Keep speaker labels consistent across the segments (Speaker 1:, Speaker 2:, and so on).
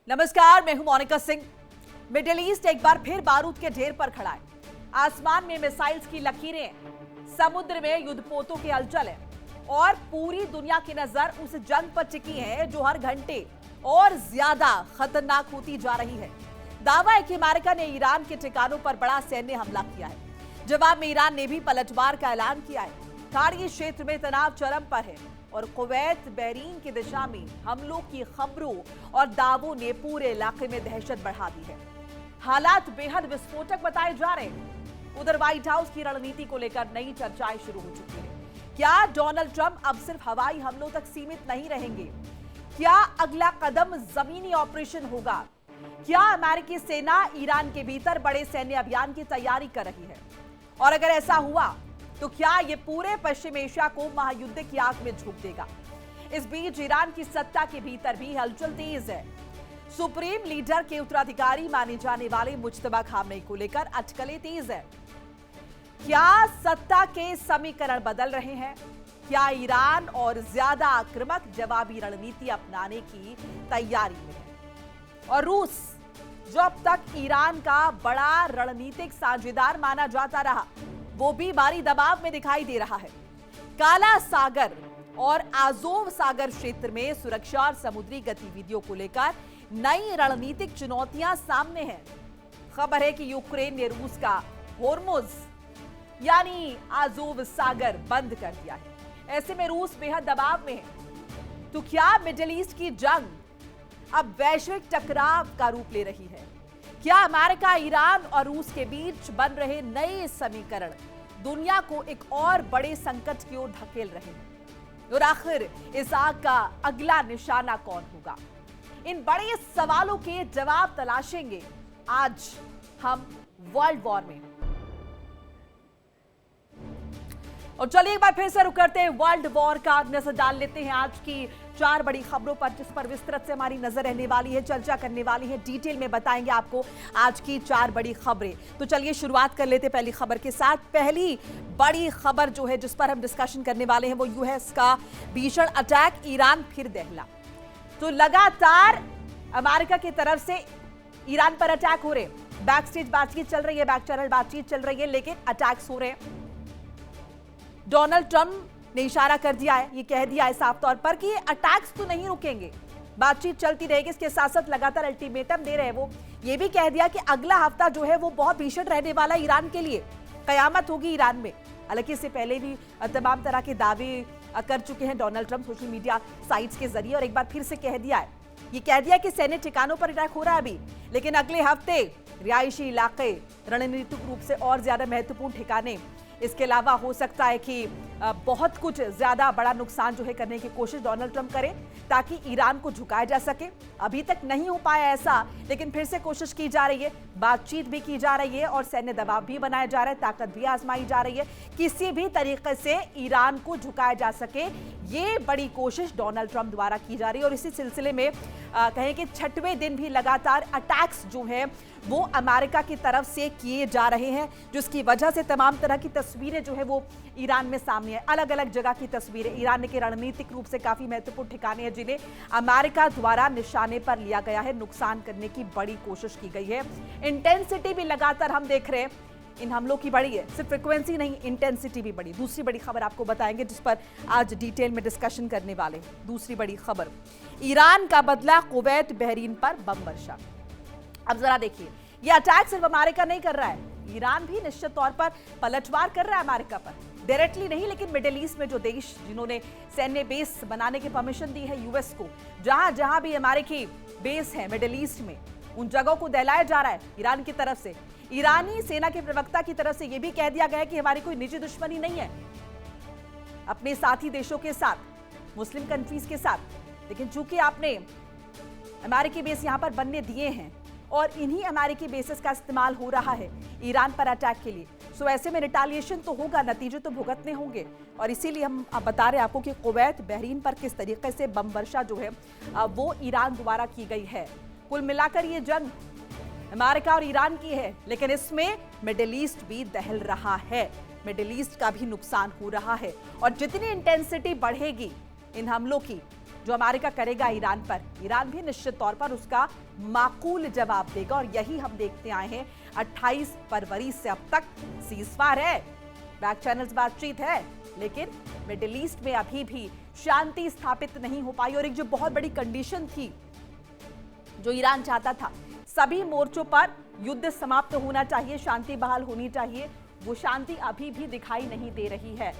Speaker 1: नमस्कार, मैं हूं मोनिका सिंह। मिडिल ईस्ट एक बार फिर बारूद के ढेर पर खड़ा है। आसमान में मिसाइल्स की लकीरें हैं, समुद्र में युद्धपोतों की हलचल है और पूरी दुनिया की नजर उस जंग पर टिकी है जो हर घंटे और ज्यादा खतरनाक होती जा रही है। दावा है कि अमेरिका ने ईरान के ठिकानों पर बड़ा सैन्य हमला किया है। जवाब में ईरान ने भी पलटवार का ऐलान किया है। खाड़ी क्षेत्र में तनाव चरम पर है और कुवैत बहरीन की दिशा में हमलों की खबरों और दावों ने पूरे इलाके में दहशत बढ़ा दी है। हालात बेहद विस्फोटक बताए जा रहे हैं। उधर व्हाइट हाउस की रणनीति को लेकर नई चर्चाएं शुरू हो चुकी है। क्या डोनाल्ड ट्रंप अब सिर्फ हवाई हमलों तक सीमित नहीं रहेंगे? क्या अगला कदम जमीनी ऑपरेशन होगा? क्या अमेरिकी सेना ईरान के भीतर बड़े सैन्य अभियान की तैयारी कर रही है? और अगर ऐसा हुआ तो क्या यह पूरे पश्चिम एशिया को महायुद्ध की आग में झोंक देगा? इस बीच ईरान की सत्ता के भीतर भी हलचल तेज है। सुप्रीम लीडर के उत्तराधिकारी माने जाने वाले मुज्तबा खामनेई को लेकर अटकलें तेज है। क्या सत्ता के समीकरण बदल रहे हैं? क्या ईरान और ज्यादा आक्रामक जवाबी रणनीति अपनाने की तैयारी में है? और रूस, जो अब तक ईरान का बड़ा रणनीतिक साझेदार माना जाता रहा, वो भी भारी दबाव में दिखाई दे रहा है। काला सागर और आज़ोव सागर क्षेत्र में सुरक्षा और समुद्री गतिविधियों को लेकर नई रणनीतिक चुनौतियां सामने हैं। खबर है कि यूक्रेन ने रूस का होर्मुज यानी आज़ोव सागर बंद कर दिया है। ऐसे में रूस बेहद दबाव में है। तो क्या मिडिल ईस्ट की जंग अब वैश्विक टकराव का रूप ले रही है? क्या अमेरिका, ईरान और रूस के बीच बन रहे नए समीकरण दुनिया को एक और बड़े संकट की ओर धकेल रहे हैं? और आखिर इस आग का अगला निशाना कौन होगा? इन बड़े सवालों के जवाब तलाशेंगे आज हम वर्ल्ड वॉर में। और चलिए एक बार फिर से रुक करते हैं वर्ल्ड वॉर का नजर डाल लेते हैं आज की 4 बड़ी खबरों पर, जिस पर विस्तृत से हमारी नजर रहने वाली है, चर्चा करने वाली है, डिटेल में बताएंगे आपको आज की 4 बड़ी खबरें। तो चलिए शुरुआत कर लेते हैं पहली खबर के साथ। पहली बड़ी खबर जो है जिस पर हम डिस्कशन करने वाले हैं वो यूएस का भीषण अटैक, ईरान फिर दहला। तो लगातार अमेरिका की तरफ से ईरान पर अटैक हो रहे हैं। बैक स्टेज बातचीत चल रही है, बैक चैनल बातचीत चल रही है, लेकिन अटैक्स हो रहे हैं। डोनाल्ड ट्रंप ने इशारा कर दिया है, ये कह दिया है साफ तौर पर कि ये अटैक्स तो नहीं रुकेंगे, बातचीत चलती रहेगी। इसके साथ साथ लगातार अल्टीमेटम दे रहे हैं। वो ये भी कह दिया कि अगला हफ्ता जो है वो बहुत भीषण रहने वाला है ईरान के लिए, कयामत होगी ईरान में। हालांकि इससे पहले भी तमाम तरह के दावे कर चुके हैं Donald Trump social media sites के जरिए, और एक बार फिर से कह दिया है, ये कह दिया कि सैन्य ठिकानों पर अटैक हो रहा है अभी, लेकिन अगले हफ्ते रिहायशी इलाके, रणनीतिक रूप से और ज्यादा महत्वपूर्ण ठिकाने, इसके अलावा हो सकता है कि बहुत कुछ ज्यादा बड़ा नुकसान जो है करने की कोशिश डोनाल्ड ट्रंप करें ताकि ईरान को झुकाया जा सके। अभी तक नहीं हो पाया ऐसा, लेकिन फिर से कोशिश की जा रही है, बातचीत भी की जा रही है और सैन्य दबाव भी बनाया जा रहा है, ताकत भी आजमाई जा रही है, किसी भी तरीके से ईरान को झुकाया जा सके। ये बड़ी कोशिश डोनाल्ड ट्रंप द्वारा की जा रही है और इसी सिलसिले में कहें कि 6वें दिन भी लगातार अटैक्स जो है वो अमेरिका की तरफ से किए जा रहे हैं, जिसकी वजह से तमाम तरह की तस्वीरें जो है वो ईरान में सामने है। अलग अलग जगह की तस्वीरें, ईरान के रणनीतिक रूप से काफी महत्वपूर्ण ठिकाने हैं जिन्हें अमेरिका द्वारा निशाने पर लिया गया है, नुकसान करने की बड़ी कोशिश की गई है। इंटेंसिटी भी लगातार हम देख रहे हैं इन हमलों की बढ़ी है, सिर्फ फ्रिक्वेंसी नहीं, इंटेंसिटी भी बढ़ी। दूसरी बड़ी खबर आपको बताएंगे जिस पर आज डिटेल में डिस्कशन करने वाले हैं। दूसरी बड़ी खबर, ईरान का बदला कुवैत बहरीन पर बम वर्षा। अब जरा देखिए, ये अटैक सिर्फ अमेरिका नहीं कर रहा है, ईरान भी निश्चित तौर पर पलटवार कर रहा है अमेरिका पर, डायरेक्टली नहीं, लेकिन मिडिल ईस्ट में जो देश जिन्होंने सैन्य बेस बनाने की परमिशन दी है यूएस को, जहां जहां भी अमेरिकी बेस है मिडिल ईस्ट में, उन जगहों को दहलाया जा रहा है ईरान की तरफ से। ईरानी सेना के प्रवक्ता की तरफ से यह भी कह दिया गया है कि हमारी कोई निजी दुश्मनी नहीं है अपने साथी देशों के साथ, मुस्लिम कंट्रीज के साथ, लेकिन चूंकि आपने अमेरिकी बेस यहां पर बनने दिए हैं और इन्हीं अमेरिकी बेसिस का इस्तेमाल हो रहा है ईरान पर अटैक के लिए, सो ऐसे में रिटालिएशन तो होगा, नतीजे तो भुगतने होंगे। और इसीलिए हम बता रहे हैं आपको कि कुवैत बहरीन पर किस तरीके से बम वर्षा जो है वो ईरान द्वारा की गई है। कुल मिलाकर ये जंग अमेरिका और ईरान की है, लेकिन इसमें मिडिल ईस्ट भी दहल रहा है, मिडिल ईस्ट का भी नुकसान हो रहा है। और जितनी इंटेंसिटी बढ़ेगी इन हमलों की, जो अमेरिका करेगा ईरान पर, ईरान भी निश्चित तौर पर उसका माकूल जवाब देगा। और यही हम देखते आए हैं 28 फरवरी से अब तक सीजफायर है, बैक चैनल्स बातचीत है, लेकिन मिडिल ईस्ट में अभी भी शांति स्थापित नहीं हो पाई। और एक जो बहुत बड़ी कंडीशन थी जो ईरान चाहता था, सभी मोर्चों पर युद्ध समाप्त होना चाहिए, शांति बहाल होनी चाहिए, वो शांति अभी भी दिखाई नहीं दे रही है।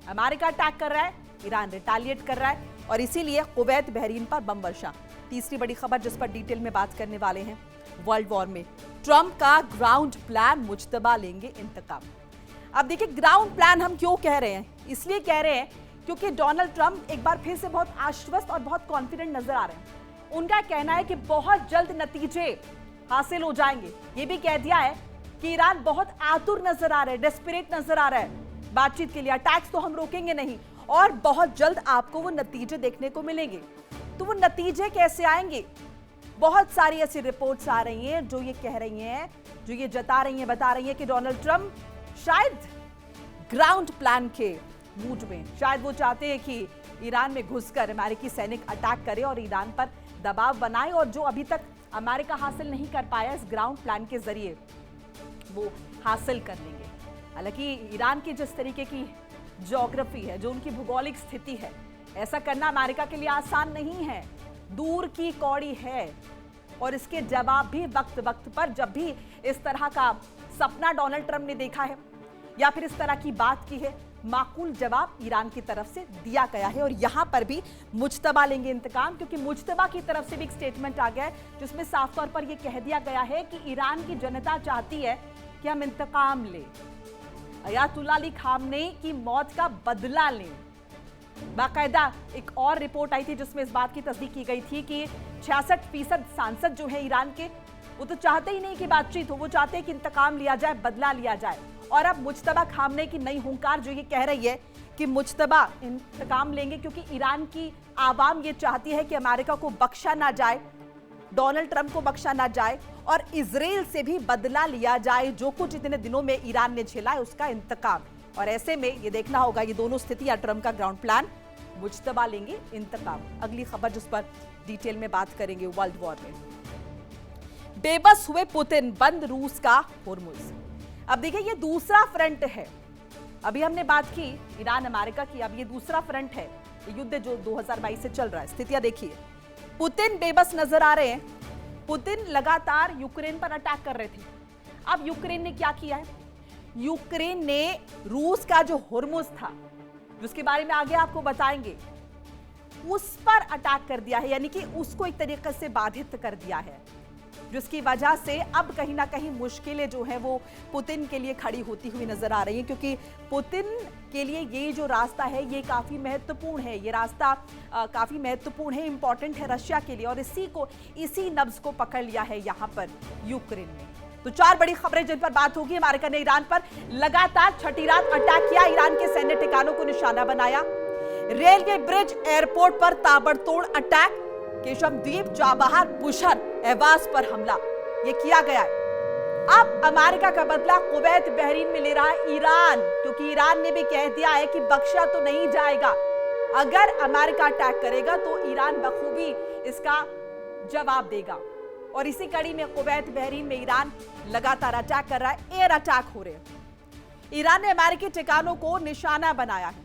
Speaker 1: अमेरिका अटैक कर रहा है, ईरान रिटालिएट कर रहा है और इसीलिए कुवैत बहरीन पर बम वर्षा। तीसरी बड़ी खबर जिस पर डिटेल में बात करने वाले हैं, वर्ल्ड वॉर में ट्रंप का ग्राउंड प्लान, मुज्तबा लेंगे इंतकाम। अब देखिए ग्राउंड प्लान हम क्यों कह रहे हैं, इसलिए कह रहे हैं क्योंकि डोनाल्ड ट्रंप एक बार फिर से बहुत आश्वस्त और बहुत कॉन्फिडेंट नजर आ रहे हैं। उनका कहना है कि बहुत जल्द नतीजे हासिल हो जाएंगे। ये भी कह दिया है कि ईरान बहुत आतुर नजर आ रहा है, डेस्परेट नजर आ रहा है बातचीत के लिए, अटैक्स तो हम रोकेंगे नहीं और बहुत जल्द आपको वो नतीजे देखने को मिलेंगे। तो वो नतीजे कैसे आएंगे? बहुत सारी ऐसी रिपोर्ट्स आ रही हैं जो ये कह रही हैं, जो ये जता रही हैं, बता रही हैं कि डोनाल्ड ट्रंप शायद ग्राउंड प्लान के मूड में, शायद वो चाहते हैं कि ईरान में घुसकर अमेरिकी सैनिक अटैक करे और ईरान पर दबाव बनाए और जो अभी तक अमेरिका हासिल नहीं कर पाया इस ग्राउंड प्लान के जरिए वो हासिल कर लेंगे। हालांकि ईरान की जिस तरीके की ज्योग्राफी है, जो उनकी भौगोलिक स्थिति है, ऐसा करना अमेरिका के लिए आसान नहीं है, दूर की कौड़ी है। और इसके जवाब भी वक्त वक्त पर, जब भी इस तरह का सपना डोनाल्ड ट्रंप ने देखा है या फिर इस तरह की बात की है, माकूल जवाब ईरान की तरफ से दिया गया है। और यहां पर भी मुज्तबा लेंगे इंतकाम, क्योंकि मुज्तबा की तरफ से भी एक स्टेटमेंट आ गया है जिसमें साफ तौर पर यह कह दिया गया है कि ईरान की जनता चाहती है कि हम इंतकाम लें, अयातुल्लाह अली खामनेई की मौत का बदला लें। बाकायदा एक और रिपोर्ट आई थी जिसमें इस बात की तस्दीक की गई थी कि 66% सांसद जो है ईरान के, वो तो चाहते ही नहीं कि बातचीत हो, वो चाहते हैं कि इंतकाम लिया जाए, बदला लिया जाए। और अब मुज्तबा खामनेई की नई हुंकार जो ये कह रही है कि मुज्तबा इंतकाम लेंगे, क्योंकि ईरान की आवाम ये चाहती है कि अमेरिका को बख्शा ना जाए, डोनाल्ड ट्रंप को बख्शा ना जाए और इजराइल से भी बदला लिया जाए, जो कुछ इतने दिनों में ईरान ने झेला है उसका इंतकाम। और ऐसे में ये देखना होगा ये दोनों स्थितियां, ट्रंप का ग्राउंड प्लान, मुज्तबा लेंगे इंतकाम। अगली खबर जिस पर डिटेल में बात करेंगे, वर्ल्ड वॉर में बेबस हुए पुतिन, बंद रूस का होर्मुज। अब देखिए ये दूसरा फ्रंट है, अभी हमने बात की ईरान अमेरिका की, अब ये दूसरा फ्रंट है, ये युद्ध जो 2022 से चल रहा है। स्थितियां देखिए, पुतिन बेबस नजर आ रहे हैं। पुतिन लगातार यूक्रेन पर अटैक कर रहे थे। अब यूक्रेन ने क्या किया है, यूक्रेन ने रूस का जो होर्मुज था, जिसके बारे में आगे आपको बताएंगे, उस पर अटैक कर दिया है, यानी कि उसको एक तरीके से बाधित कर दिया है, जिसकी वजह से अब कहीं ना कहीं मुश्किलें जो हैं वो पुतिन के लिए खड़ी होती हुई नजर आ रही हैं। क्योंकि पुतिन के लिए ये जो रास्ता है ये काफी महत्वपूर्ण है, ये रास्ता काफी महत्वपूर्ण है, इंपॉर्टेंट है रशिया के लिए, और इसी नब्ज को पकड़ लिया है यहाँ पर यूक्रेन ने। तो चार बड़ी खबरें जिन पर बात होगी। अमेरिका ने ईरान पर लगातार छठी रात अटैक किया, ईरान के सैन्य ठिकानों को निशाना बनाया। रेलवे ब्रिज, एयरपोर्ट पर ताबड़तोड़ अटैक। केशमद्वीप, चाबहार, बुशहर, एवाज पर हमला ये किया गया है। अब अमेरिका का बदला कुवैत बहरीन में ले रहा है ईरान, क्योंकि ईरान ने भी कह दिया है कि बख्शा तो नहीं जाएगा, अगर अमेरिका अटैक करेगा तो ईरान बखूबी इसका जवाब देगा। और इसी कड़ी में कुवैत बहरीन में ईरान लगातार अटैक कर रहा है, एयर अटैक हो रहे हैं। ईरान ने अमेरिकी ठिकानों को निशाना बनाया है।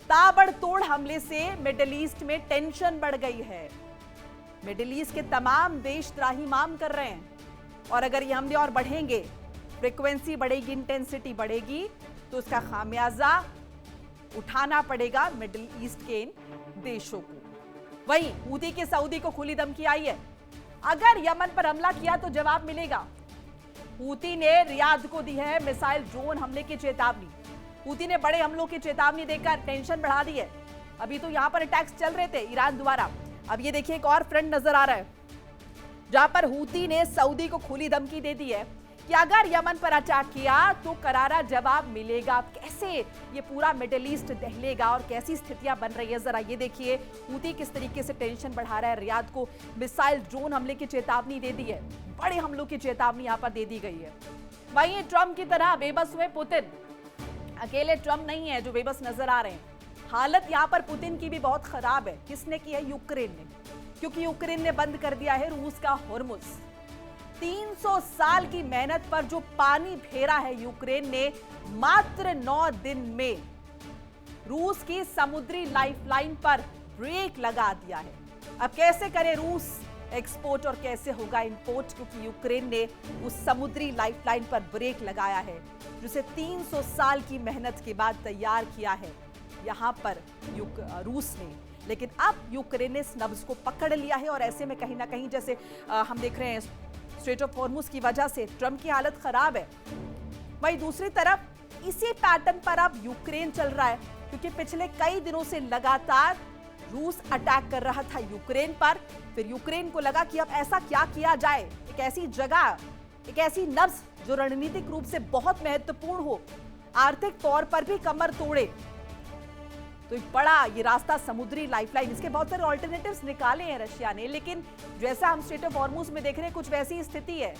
Speaker 1: ताबड़तोड़ हमले से मिडिल ईस्ट में टेंशन बढ़ गई है। मिडिल ईस्ट के तमाम देश त्राहिमाम कर रहे हैं, और अगर ये हमले और बढ़ेंगे, फ्रीक्वेंसी बढ़ेगी, इंटेंसिटी बढ़ेगी, तो उसका खामियाजा उठाना पड़ेगा मिडिल ईस्ट के इन देशों को। वहीं हूती के सऊदी को खुली धमकी आई है, अगर यमन पर हमला किया तो जवाब मिलेगा। हूती ने रियाद को दी है मिसाइल ड्रोन हमले की चेतावनी। हूती ने बड़े हमलों की चेतावनी देकर टेंशन बढ़ा दी है। अभी तो यहां पर अटैक्स चल रहे थे ईरान द्वारा, अब ये देखिए एक और फ्रंट नजर आ रहा है जहां पर हूती ने सऊदी को खुली धमकी दे दी है कि अगर यमन पर अटैक किया तो करारा जवाब मिलेगा। कैसे ये पूरा मिडिल ईस्ट दहलेगा और कैसी स्थितियां बन रही है, जरा ये देखिए। हूती किस तरीके से टेंशन बढ़ा रहा है, रियाद को मिसाइल ड्रोन हमले की चेतावनी दे दी है, बड़े हमलों की चेतावनी यहां पर दे दी गई है। वहीं ट्रंप की तरह बेबस हुए पुतिन, अकेले ट्रंप नहीं है जो बेबस नजर आ रहे हैं, हालत यहां पर पुतिन की भी बहुत खराब है। किसने की है? यूक्रेन ने, क्योंकि यूक्रेन ने बंद कर दिया है रूस का होर्मुज। 300 साल की मेहनत पर जो पानी फेरा है यूक्रेन ने, मात्र 9 दिन में रूस की समुद्री लाइफलाइन पर ब्रेक लगा दिया है। अब कैसे करे रूस एक्सपोर्ट और कैसे होगा इंपोर्ट, क्योंकि यूक्रेन ने उस समुद्री लाइफलाइन पर ब्रेक लगाया है जिसे 300 साल की मेहनत के बाद तैयार किया है यहां पर रूस ने। लेकिन अब यूक्रेन ने इस नब्ज को पकड़ लिया है और ऐसे में कहीं ना कहीं जैसे हम देख रहे हैं स्ट्रेट ऑफ हॉर्मुज की वजह से ट्रंप की हालत खराब है। वहीं दूसरी तरफ इसी पैटर्न पर अब यूक्रेन चल रहा है, क्योंकि पिछले कई दिनों से लगातार रूस अटैक कर रहा था यूक्रेन पर। फिर यूक्रेन को लगा कि अब ऐसा क्या किया जाए, एक ऐसी जगह, एक ऐसी नब्ज जो रणनीतिक रूप से बहुत महत्वपूर्ण हो, आर्थिक तौर पर भी कमर तोड़े। तो एक बड़ा ये रास्ता समुद्री लाइफलाइन, इसके बहुत सारे ऑल्टरनेटिव्स निकाले हैं रशिया ने, लेकिन जैसा हम स्ट्रेट ऑफ हॉर्मुज में देख रहे हैं कुछ वैसी स्थिति है।